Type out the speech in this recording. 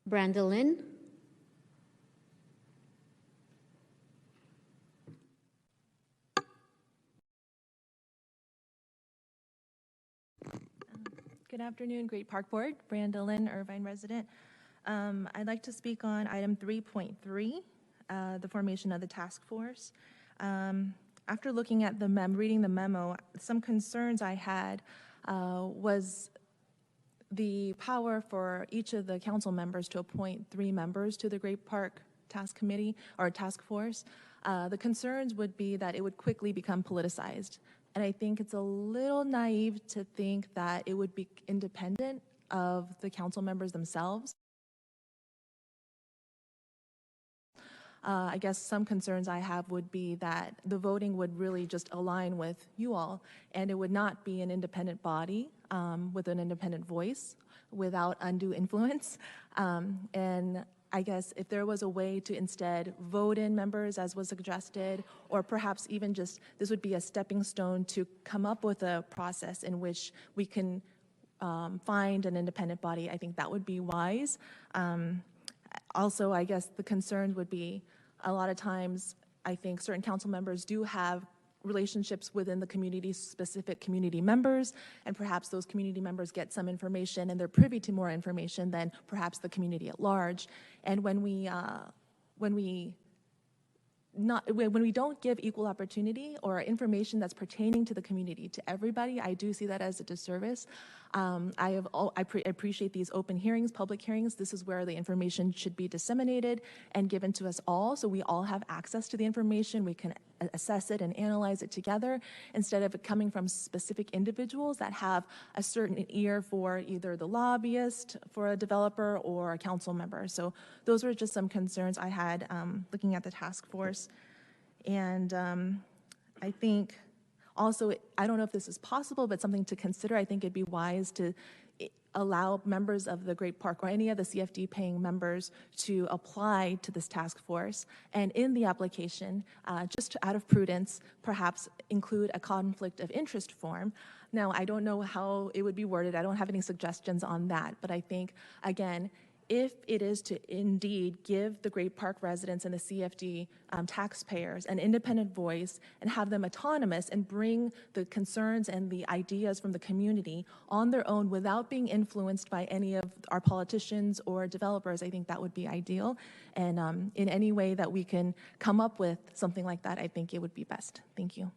Branda Lin. Good afternoon, Great Park Board. Branda Lin, Irvine resident. I'd like to speak on item 3.3, the formation of the task force. After looking at reading the memo, some concerns I had was the power for each of the council members to appoint 3 members to the Great Park Task Committee or Task Force. The concerns would be that it would quickly become politicized. And I think it's a little naive to think that it would be independent of the council members themselves. I guess some concerns I have would be that the voting would really just align with you all, and it would not be an independent body with an independent voice without undue influence. And I guess if there was a way to instead vote in members as was suggested, or perhaps even just this would be a stepping stone to come up with a process in which we can find an independent body, I think that would be wise. Also, I guess the concern would be a lot of times I think certain council members do have relationships within the community, specific community members, and perhaps those community members get some information and they're privy to more information than perhaps the community at large. And when we don't give equal opportunity or information that's pertaining to the community to everybody, I do see that as a disservice. I appreciate these open hearings, public hearings. This is where the information should be disseminated and given to us all, so we all have access to the information. We can assess it and analyze it together instead of it coming from specific individuals that have a certain ear for either the lobbyist, for a developer, or a council member. So those were just some concerns I had looking at the task force. And I think also, I don't know if this is possible, but something to consider. I think it'd be wise to allow members of the Great Park or any of the CFD paying members to apply to this task force, and in the application, just out of prudence, perhaps include a conflict of interest form. Now, I don't know how it would be worded. I don't have any suggestions on that, but I think, again, if it is to indeed give the Great Park residents and the CFD taxpayers an independent voice and have them autonomous and bring the concerns and the ideas from the community on their own without being influenced by any of our politicians or developers, I think that would be ideal. And in any way that we can come up with something like that, I think it would be best. Thank you.